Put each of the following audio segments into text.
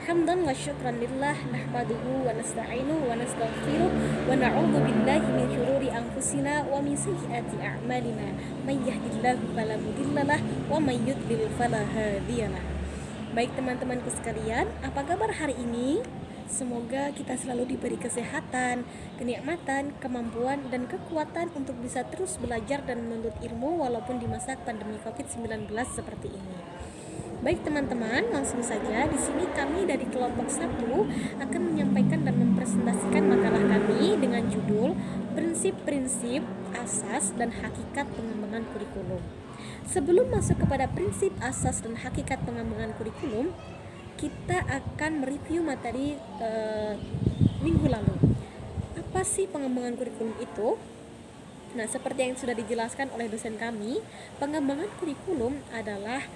Hamdan wa syukran lillah nahmaduhu wa nasta'inuhu wa nastaghfiruh wa na'udzu billahi min syururi anfusina wa min sayyiati a'malina may yahdihillahu fala mudhillalah wa may yudlil fala hadiyalah. Baik teman-temanku sekalian, apa kabar hari ini? Semoga kita selalu diberi kesehatan, kenikmatan, kemampuan, dan kekuatan untuk bisa terus belajar dan menuntut ilmu walaupun di masa pandemi COVID-19 seperti ini. Baik teman-teman, langsung saja di sini kami dari kelompok 1 akan menyampaikan dan mempresentasikan makalah kami dengan judul Prinsip-prinsip, Asas, dan Hakikat Pengembangan Kurikulum. Sebelum masuk kepada prinsip, asas, dan hakikat pengembangan kurikulum, kita akan mereview materi minggu lalu. Apa sih pengembangan kurikulum itu? Nah, seperti yang sudah dijelaskan oleh dosen kami, pengembangan kurikulum adalah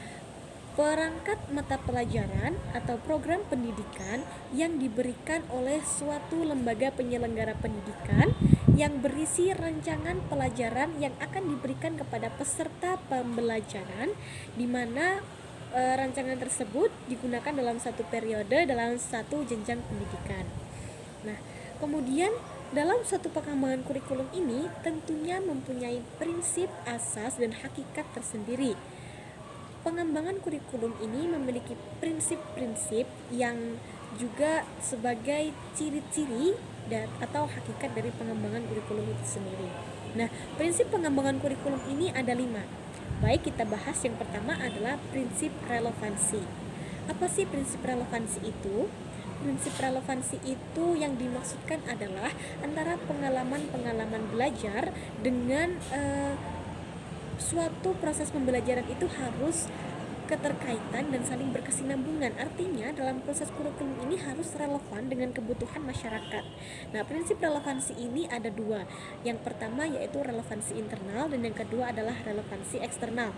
perangkat mata pelajaran atau program pendidikan yang diberikan oleh suatu lembaga penyelenggara pendidikan yang berisi rancangan pelajaran yang akan diberikan kepada peserta pembelajaran, di mana rancangan tersebut digunakan dalam satu periode dalam satu jenjang pendidikan. Nah, kemudian dalam suatu pengembangan kurikulum ini tentunya mempunyai prinsip, asas, dan hakikat tersendiri. Pengembangan kurikulum ini memiliki prinsip-prinsip yang juga sebagai ciri-ciri atau hakikat dari pengembangan kurikulum itu sendiri. Nah, prinsip pengembangan kurikulum ini ada 5. Baik, kita bahas yang pertama adalah prinsip relevansi. Apa sih prinsip relevansi itu? Prinsip relevansi itu yang dimaksudkan adalah antara pengalaman-pengalaman belajar dengan suatu proses pembelajaran itu harus keterkaitan dan saling berkesinambungan. Artinya dalam proses kurikulum ini harus relevan dengan kebutuhan masyarakat. Nah, prinsip relevansi ini ada 2. Yang pertama yaitu relevansi internal dan yang kedua adalah relevansi eksternal.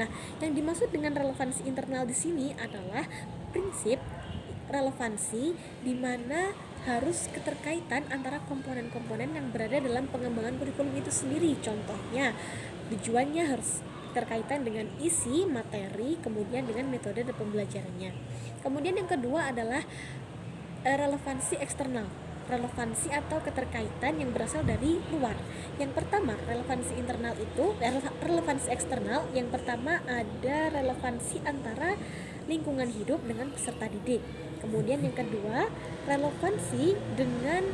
Nah, yang dimaksud dengan relevansi internal di sini adalah prinsip relevansi di mana harus keterkaitan antara komponen-komponen yang berada dalam pengembangan kurikulum itu sendiri. Contohnya, tujuannya harus terkaitan dengan isi, materi, kemudian dengan metode pembelajarannya. Kemudian yang kedua adalah relevansi eksternal. Relevansi atau keterkaitan yang berasal dari luar. Yang pertama, relevansi internal itu relevansi eksternal. Yang pertama ada relevansi antara lingkungan hidup dengan peserta didik. Kemudian yang kedua, relevansi dengan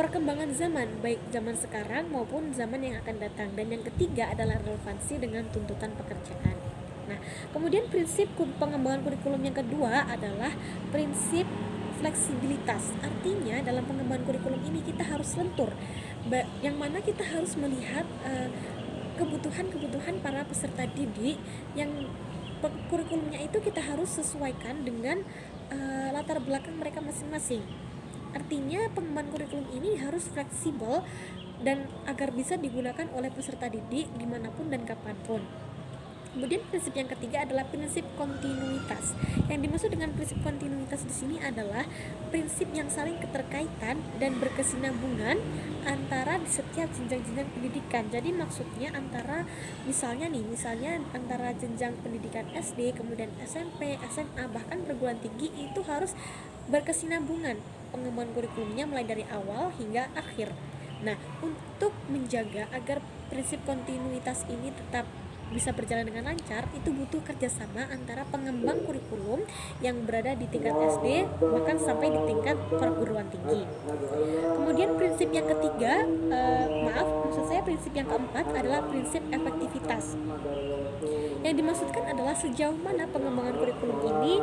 perkembangan zaman, baik zaman sekarang maupun zaman yang akan datang. Dan yang ketiga adalah relevansi dengan tuntutan pekerjaan. Nah, kemudian prinsip pengembangan kurikulum yang kedua adalah prinsip fleksibilitas. Artinya dalam pengembangan kurikulum ini kita harus lentur, yang mana kita harus melihat kebutuhan para peserta didik, yang kurikulumnya itu kita harus sesuaikan dengan latar belakang mereka masing-masing. Artinya pengembangan kurikulum ini harus fleksibel dan agar bisa digunakan oleh peserta didik dimanapun dan kapanpun. Kemudian prinsip yang ketiga adalah prinsip kontinuitas. Yang dimaksud dengan prinsip kontinuitas di sini adalah prinsip yang saling keterkaitan dan berkesinambungan antara di setiap jenjang-jenjang pendidikan. Jadi maksudnya misalnya antara jenjang pendidikan SD, kemudian SMP, SMA, bahkan perguruan tinggi itu harus berkesinambungan pengembangan kurikulumnya mulai dari awal hingga akhir. Nah, untuk menjaga agar prinsip kontinuitas ini tetap bisa berjalan dengan lancar, itu butuh kerjasama antara pengembang kurikulum yang berada di tingkat SD bahkan sampai di tingkat perguruan tinggi. Kemudian prinsip yang ketiga, prinsip yang keempat adalah prinsip efektivitas. Yang dimaksudkan adalah sejauh mana pengembangan kurikulum ini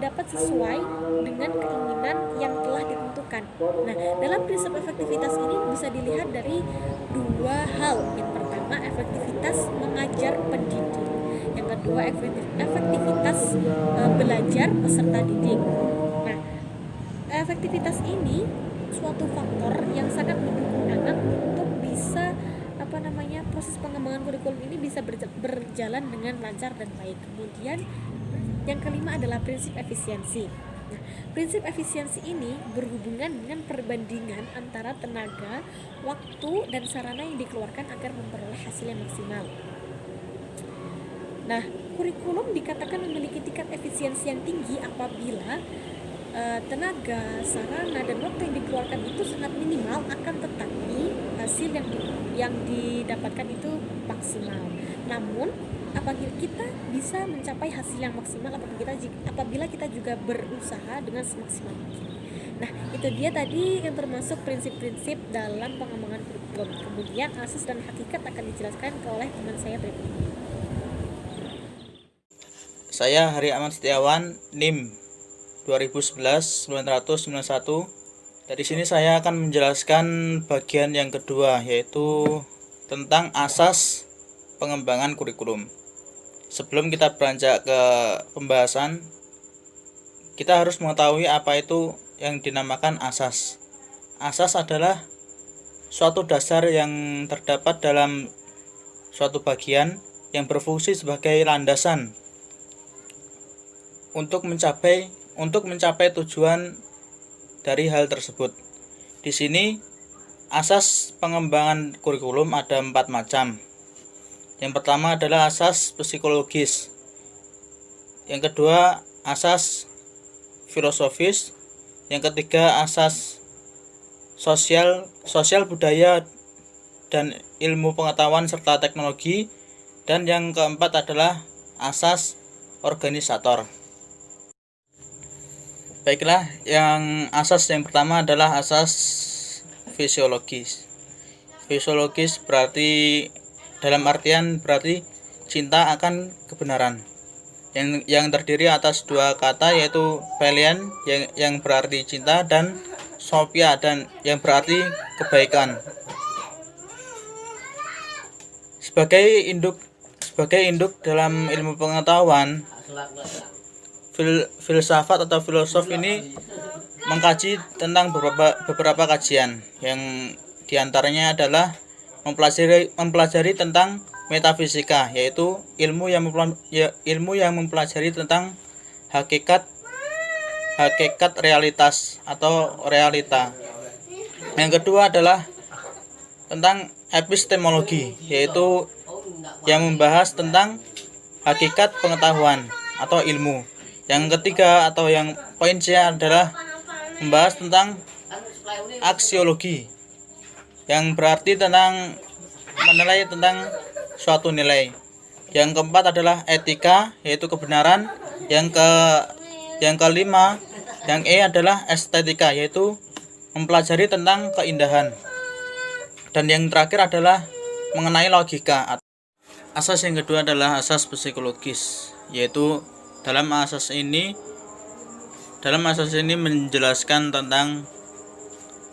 dapat sesuai dengan keinginan yang telah ditentukan. Nah, dalam prinsip efektivitas ini bisa dilihat dari 2 hal. Yang pertama, efektivitas mengajar pendidik. Yang kedua, efektivitas belajar peserta didik. Nah, efektivitas ini suatu faktor yang sangat mendukung anak untuk bisa proses pengembangan kurikulum ini bisa berjalan dengan lancar dan baik. Kemudian yang kelima adalah prinsip efisiensi. Nah, prinsip efisiensi ini berhubungan dengan perbandingan antara tenaga, waktu, dan sarana yang dikeluarkan agar memperoleh hasil yang maksimal. Nah, kurikulum dikatakan memiliki tingkat efisiensi yang tinggi apabila tenaga, sarana, dan waktu yang dikeluarkan itu sangat minimal, akan tetapi hasil yang didapatkan itu maksimal. Namun apabila kita bisa mencapai hasil yang maksimal apabila kita juga berusaha dengan semaksimal mungkin. Nah, itu dia tadi yang termasuk prinsip-prinsip dalam pengembangan kurikulum. Kemudian asas dan hakikat akan dijelaskan oleh teman saya berikut. Saya Hari Ahmad Setiawan, NIM 2011-991. Dari sini saya akan menjelaskan bagian yang kedua, yaitu tentang asas pengembangan kurikulum. Sebelum kita beranjak ke pembahasan, kita harus mengetahui apa itu yang dinamakan asas. Asas adalah suatu dasar yang terdapat dalam suatu bagian yang berfungsi sebagai landasan untuk mencapai tujuan dari hal tersebut. Di sini asas pengembangan kurikulum ada 4 macam. Yang pertama adalah asas psikologis. Yang kedua asas filosofis. Yang ketiga asas sosial budaya dan ilmu pengetahuan serta teknologi. Dan yang keempat adalah asas organisator. Baiklah, asas yang pertama adalah asas fisiologis. Fisiologis berarti cinta akan kebenaran, yang terdiri atas 2 kata, yaitu philian yang berarti cinta dan sophia dan yang berarti kebaikan. Sebagai induk dalam ilmu pengetahuan, filsafat atau filosof ini mengkaji tentang beberapa kajian, yang diantaranya adalah mempelajari tentang metafisika, yaitu ilmu yang mempelajari tentang hakikat realitas atau realita. Yang kedua adalah tentang epistemologi, yaitu yang membahas tentang hakikat pengetahuan atau ilmu. Yang ketiga atau yang poin C adalah membahas tentang aksiologi, yang berarti tentang menilai tentang suatu nilai. Yang keempat adalah etika, yaitu kebenaran. Yang kelima, yang E adalah estetika, yaitu mempelajari tentang keindahan. Dan yang terakhir adalah mengenai logika. Asas yang kedua adalah asas psikologis, yaitu dalam asas ini menjelaskan tentang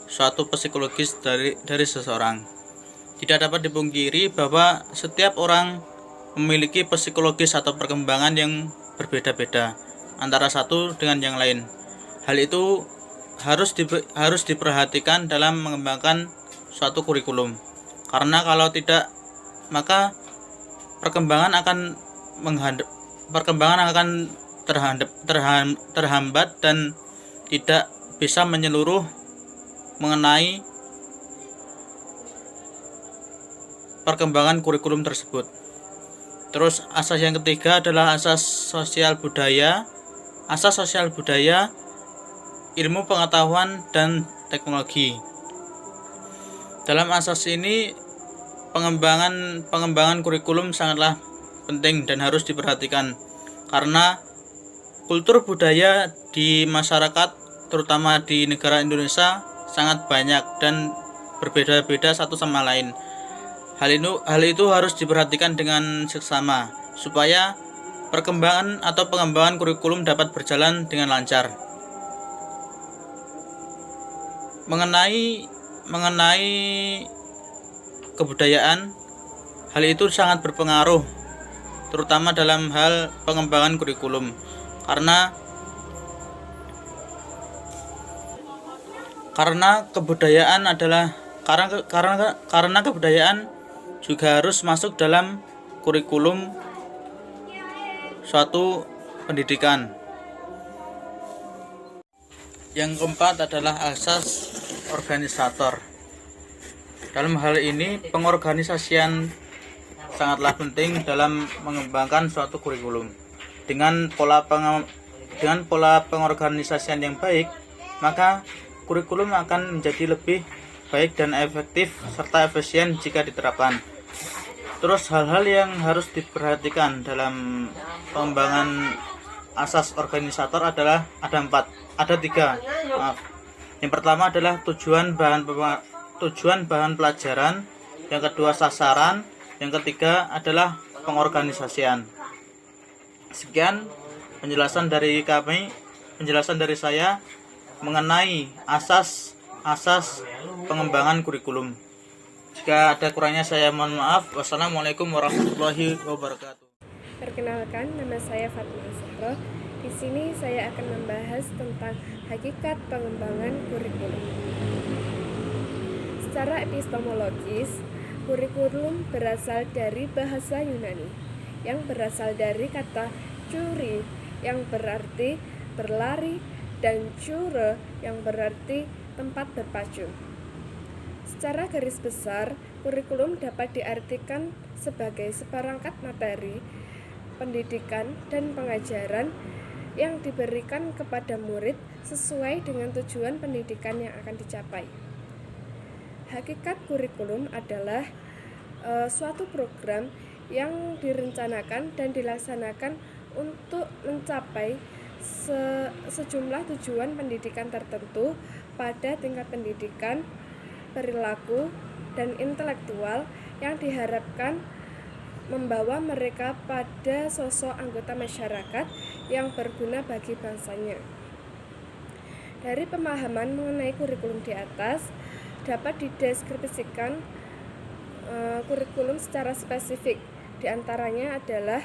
suatu psikologis dari seseorang. Tidak dapat dipungkiri bahwa setiap orang memiliki psikologis atau perkembangan yang berbeda-beda antara satu dengan yang lain. Hal itu harus diperhatikan dalam mengembangkan suatu kurikulum. Karena kalau tidak, maka perkembangan akan terhambat dan tidak bisa menyeluruh mengenai perkembangan kurikulum tersebut. Terus asas yang ketiga adalah asas sosial budaya. Asas sosial budaya, ilmu pengetahuan dan teknologi. Dalam asas ini pengembangan kurikulum sangatlah penting dan harus diperhatikan, karena kultur budaya di masyarakat, terutama di negara Indonesia, sangat banyak dan berbeda-beda satu sama lain. Hal itu harus diperhatikan dengan seksama supaya pengembangan kurikulum dapat berjalan dengan lancar. Mengenai kebudayaan, hal itu sangat berpengaruh, terutama dalam hal pengembangan kurikulum, karena kebudayaan juga harus masuk dalam kurikulum suatu pendidikan. Yang keempat adalah asas organisator. Dalam hal ini, pengorganisasian sangatlah penting dalam mengembangkan suatu kurikulum. Dengan pola pengorganisasian yang baik, maka kurikulum akan menjadi lebih baik dan efektif serta efisien jika diterapkan. Terus hal-hal yang harus diperhatikan dalam pengembangan asas organisator adalah ada tiga. Yang pertama adalah tujuan bahan pelajaran, yang kedua sasaran, yang ketiga adalah pengorganisasian. Sekian penjelasan dari saya mengenai asas pengembangan kurikulum. Jika ada kurangnya saya mohon maaf. Wassalamualaikum warahmatullahi wabarakatuh. Perkenalkan, nama saya Fatma Zahra. Di sini saya akan membahas tentang hakikat pengembangan kurikulum. Secara epistemologis, kurikulum berasal dari bahasa Yunani yang berasal dari kata curi yang berarti berlari dan cure yang berarti tempat berpacu. Secara garis besar, kurikulum dapat diartikan sebagai seperangkat materi, pendidikan, dan pengajaran yang diberikan kepada murid sesuai dengan tujuan pendidikan yang akan dicapai. Hakikat kurikulum adalah suatu program yang direncanakan dan dilaksanakan untuk mencapai sejumlah tujuan pendidikan tertentu pada tingkat pendidikan, perilaku, dan intelektual yang diharapkan membawa mereka pada sosok anggota masyarakat yang berguna bagi bangsanya. Dari pemahaman mengenai kurikulum di atas, dapat dideskripsikan kurikulum secara spesifik. Di antaranya adalah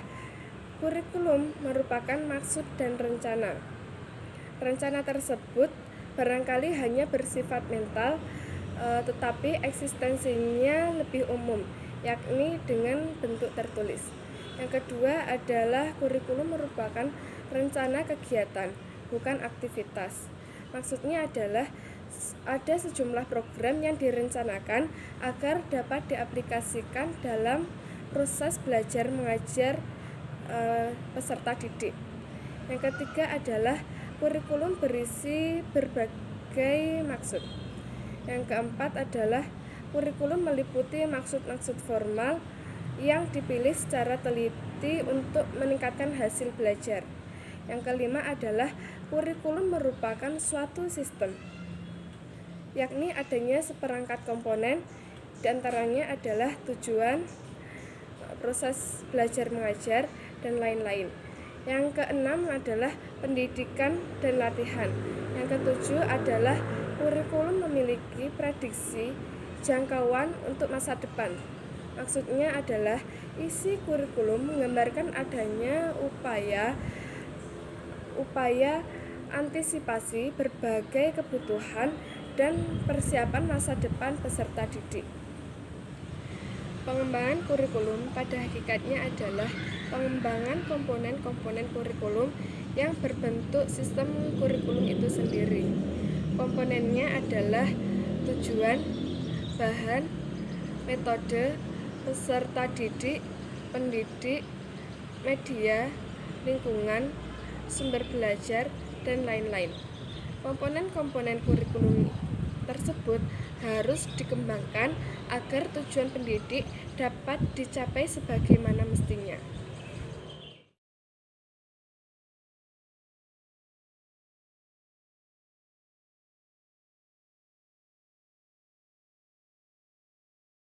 kurikulum merupakan maksud dan rencana. Rencana tersebut barangkali hanya bersifat mental, tetapi eksistensinya lebih umum, yakni dengan bentuk tertulis. Yang kedua adalah kurikulum merupakan rencana kegiatan, bukan aktivitas. Maksudnya adalah ada sejumlah program yang direncanakan agar dapat diaplikasikan dalam proses belajar mengajar peserta didik. Yang ketiga adalah kurikulum berisi berbagai maksud. Yang keempat adalah kurikulum meliputi maksud-maksud formal yang dipilih secara teliti untuk meningkatkan hasil belajar. Yang kelima adalah kurikulum merupakan suatu sistem, yakni adanya seperangkat komponen, di antaranya adalah tujuan, proses belajar mengajar, dan lain-lain. Yang keenam adalah pendidikan dan latihan. Yang ketujuh adalah kurikulum memiliki prediksi jangkauan untuk masa depan. Maksudnya adalah isi kurikulum menggambarkan adanya upaya antisipasi berbagai kebutuhan dan persiapan masa depan peserta didik. Pengembangan kurikulum pada hakikatnya adalah pengembangan komponen-komponen kurikulum yang berbentuk sistem kurikulum itu sendiri. Komponennya adalah tujuan, bahan, metode, peserta didik, pendidik, media, lingkungan, sumber belajar, dan lain-lain. Komponen-komponen kurikulum tersebut harus dikembangkan agar tujuan pendidik dapat dicapai sebagaimana mestinya.